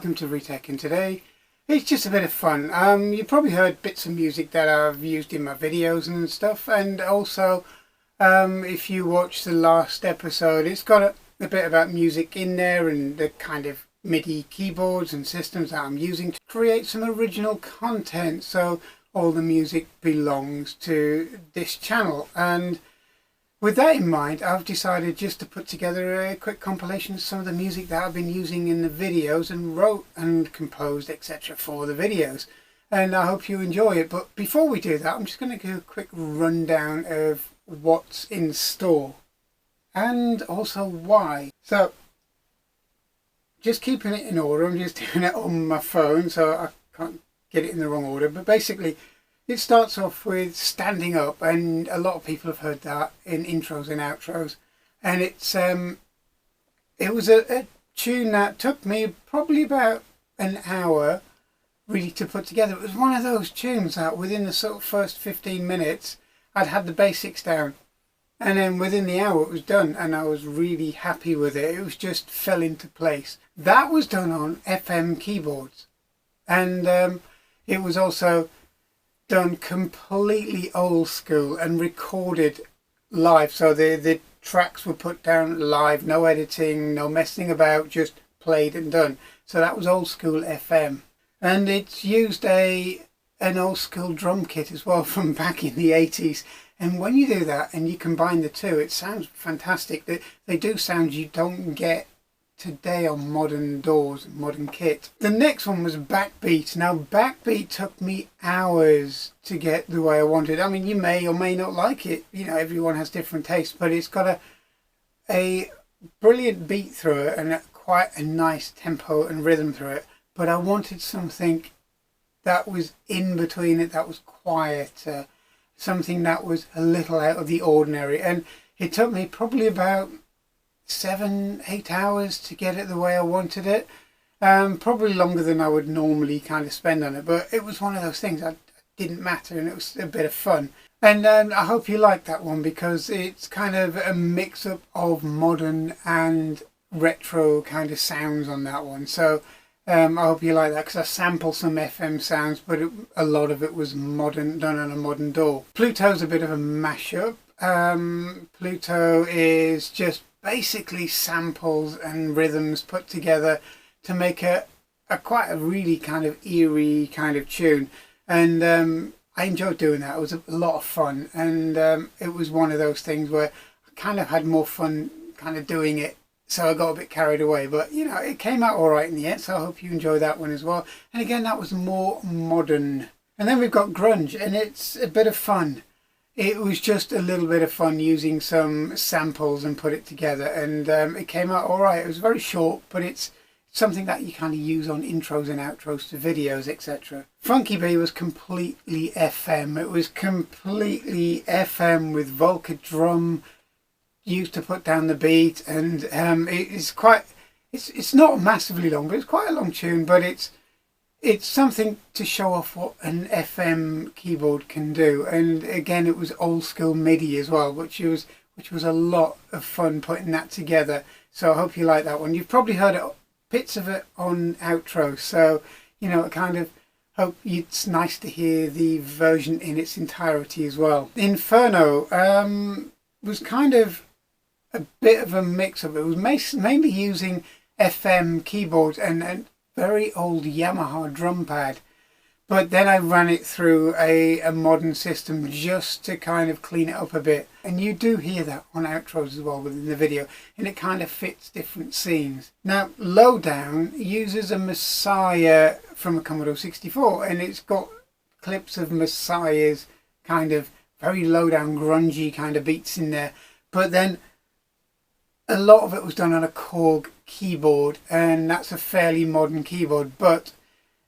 welcome to Retech, and today it's just a bit of fun. You probably heard bits of music that I've used in my videos and stuff, and also if you watch the last episode, it's got a bit about music in there and the kind of MIDI keyboards and systems that I'm using to create some original content. So all the music belongs to this channel, and with that in mind, I've decided just to put together a quick compilation of some of the music that I've been using in the videos and wrote and composed, etc. for the videos. And I hope you enjoy it. But before we do that, I'm just going to do a quick rundown of what's in store and also why. So, just keeping it in order, I'm just doing it on my phone so I can't get it in the wrong order. But basically, it starts off with standing up, and a lot of people have heard that in intros and outros. And it was a tune that took me probably about an hour really to put together. It was one of those tunes that within the sort of first 15 minutes, I'd had the basics down. And then within the hour it was done, and I was really happy with it. It was just fell into place. That was done on FM keyboards. And it was also done completely old school and recorded live. So the tracks were put down live, no editing, no messing about, just played and done. So that was old school FM. And it's used an old school drum kit as well from back in the 80s. And when you do that and you combine the two, it sounds fantastic. They do sounds you don't get today on modern DAWs and modern kit. The next one was Backbeat. Now Backbeat took me hours to get the way I wanted. I mean, you may or may not like it, you know, everyone has different tastes, but it's got a brilliant beat through it and quite a nice tempo and rhythm through it. But I wanted something that was in between it, that was quieter, something that was a little out of the ordinary. And it took me probably about 7-8 hours to get it the way I wanted it. Probably longer than I would normally kind of spend on it, but it was one of those things that didn't matter, and it was a bit of fun. And I hope you like that one, because it's kind of a mix-up of modern and retro kind of sounds on that one. So I hope you like that, because I sampled some FM sounds, but a lot of it was modern, done on a modern DAW. Pluto's a bit of a mashup. Pluto is just basically samples and rhythms put together to make a quite a really kind of eerie kind of tune. And I enjoyed doing that. It was a lot of fun, and it was one of those things where I kind of had more fun kind of doing it, so I got a bit carried away. But you know, it came out all right in the end, so I hope you enjoy that one as well. And again, that was more modern. And then we've got grunge, and it's a bit of fun. It was just a little bit of fun using some samples and put it together, and it came out all right. It was very short, but it's something that you kind of use on intros and outros to videos, etc. Funky Bee was completely FM. It was completely FM with Volca drum used to put down the beat, and it's not massively long, but it's quite a long tune, but it's something to show off what an FM keyboard can do. And again, it was old school MIDI as well, which was a lot of fun putting that together. So I hope you like that one. You've probably heard bits of it on outro, so you know, I kind of hope it's nice to hear the version in its entirety as well. Inferno was kind of a bit of a mix of it. It was mainly using FM keyboards and very old Yamaha drum pad, but then I ran it through a modern system just to kind of clean it up a bit. And you do hear that on outros as well within the video, and it kind of fits different scenes. Now Lowdown uses a Messiah from a Commodore 64, and it's got clips of Messiah's kind of very low down grungy kind of beats in there, but then a lot of it was done on a Korg keyboard, and that's a fairly modern keyboard, but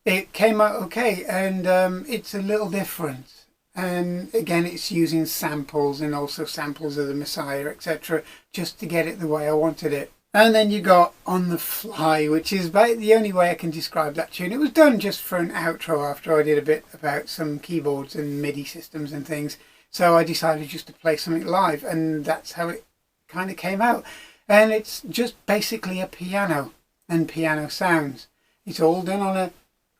it came out okay. And it's a little different, and again, it's using samples and also samples of the Messiah, etc., just to get it the way I wanted it. And then you got On the Fly, which is about the only way I can describe that tune. It was done just for an outro after I did a bit about some keyboards and MIDI systems and things, so I decided just to play something live, and that's how it kind of came out. And it's just basically a piano and piano sounds. It's all done on an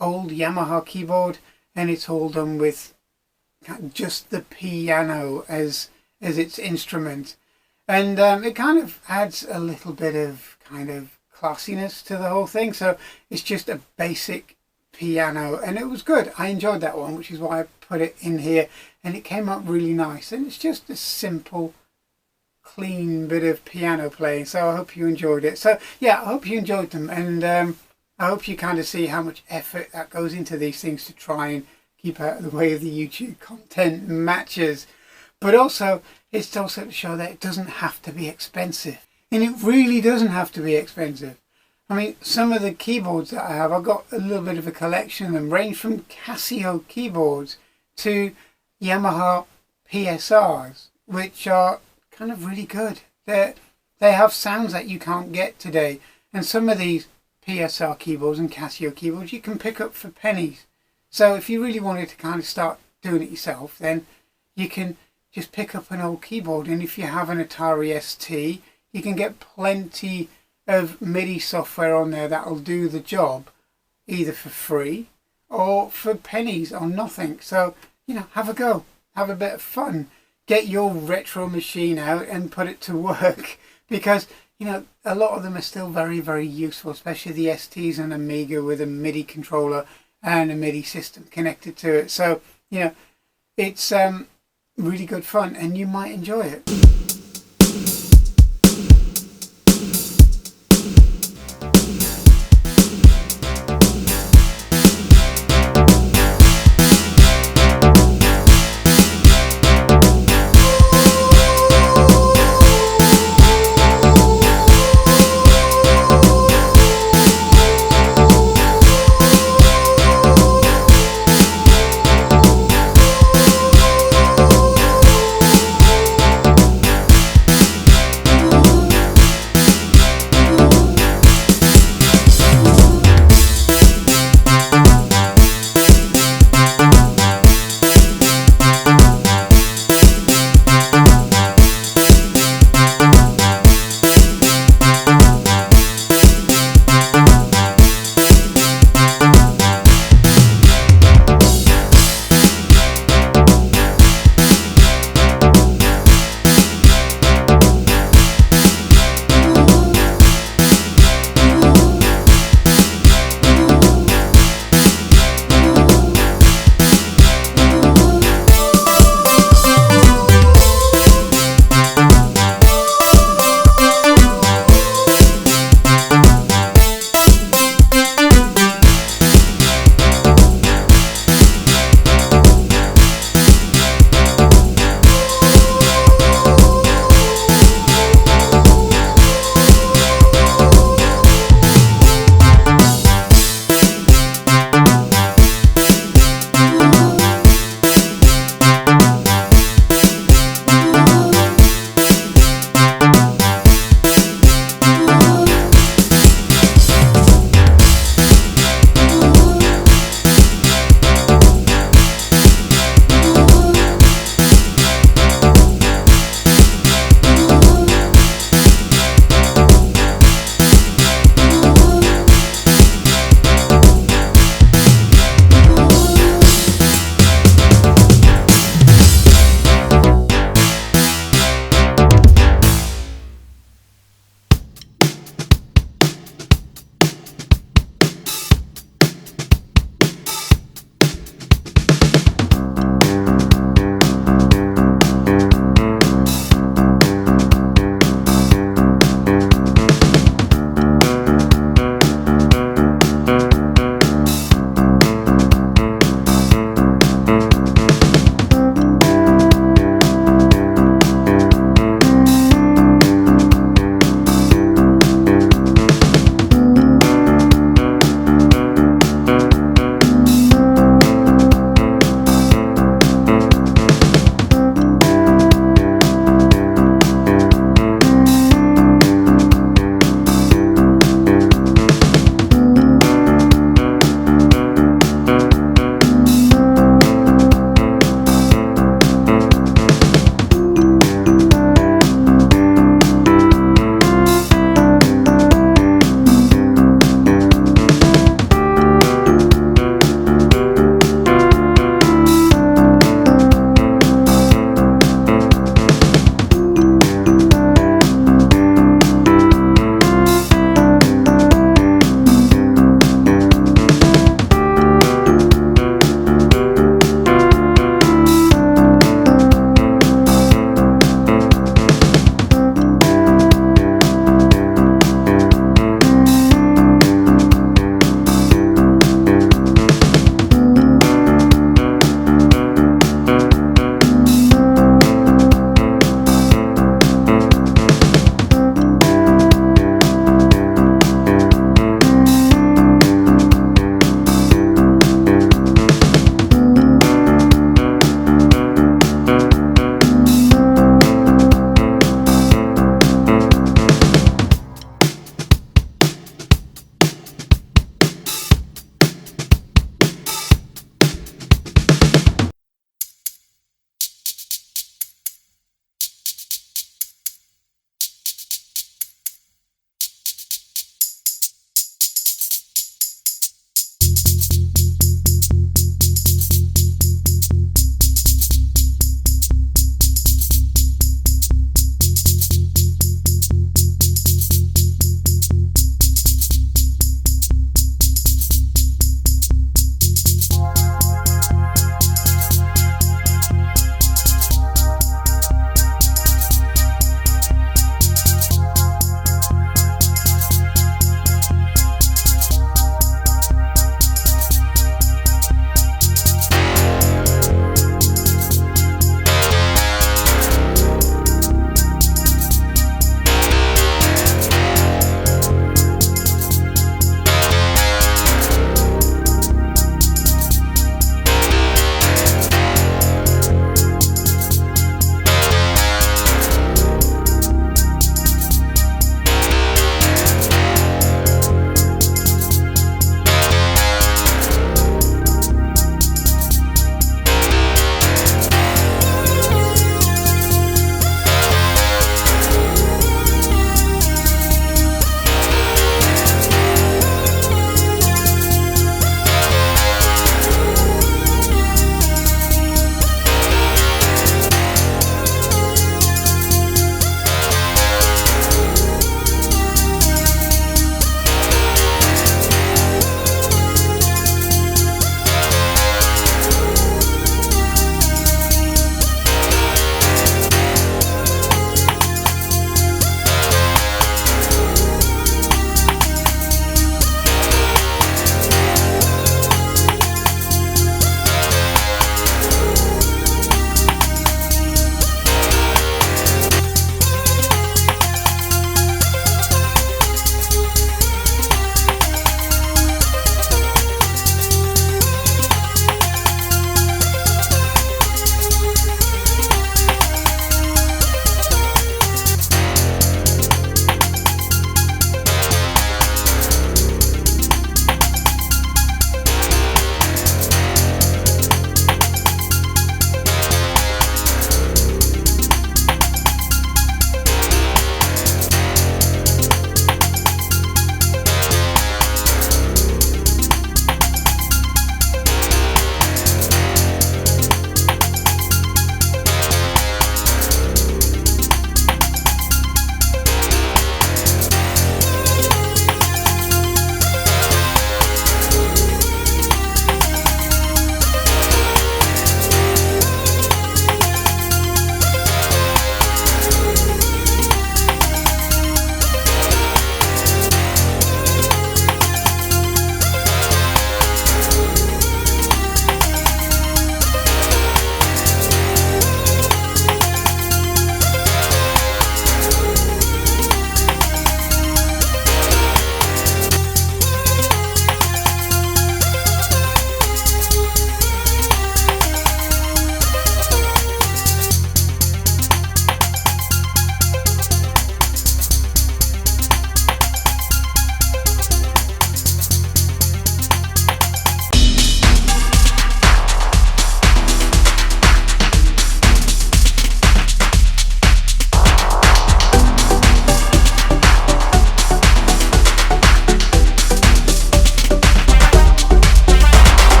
old Yamaha keyboard, and it's all done with just the piano as its instrument. And it kind of adds a little bit of kind of classiness to the whole thing. So it's just a basic piano, and it was good. I enjoyed that one, which is why I put it in here, and it came up really nice. And it's just a simple, clean bit of piano playing. So I hope you enjoyed it. So yeah, I hope you enjoyed them, and I hope you kind of see how much effort that goes into these things to try and keep out of the way of the YouTube content matches. But also, it's also to show that it doesn't have to be expensive. And it really doesn't have to be expensive. I mean, some of the keyboards that I have, I've got a little bit of a collection of them, range from Casio keyboards to Yamaha PSRs, which are kind of really good. They have sounds that you can't get today. And some of these PSR keyboards and Casio keyboards you can pick up for pennies. So if you really wanted to kind of start doing it yourself, then you can just pick up an old keyboard, and if you have an Atari ST, you can get plenty of MIDI software on there that'll do the job, either for free or for pennies or nothing. So, you know, have a go, have a bit of fun, get your retro machine out and put it to work, because, you know, a lot of them are still very, very useful, especially the STs and Amiga with a MIDI controller and a MIDI system connected to it. So, you know, it's really good fun, and you might enjoy it.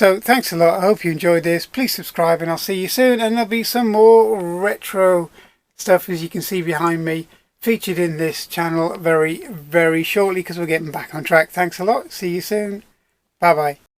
So thanks a lot. I hope you enjoyed this. Please subscribe and I'll see you soon. And there'll be some more retro stuff, as you can see behind me, featured in this channel very, very shortly, because we're getting back on track. Thanks a lot. See you soon. Bye bye.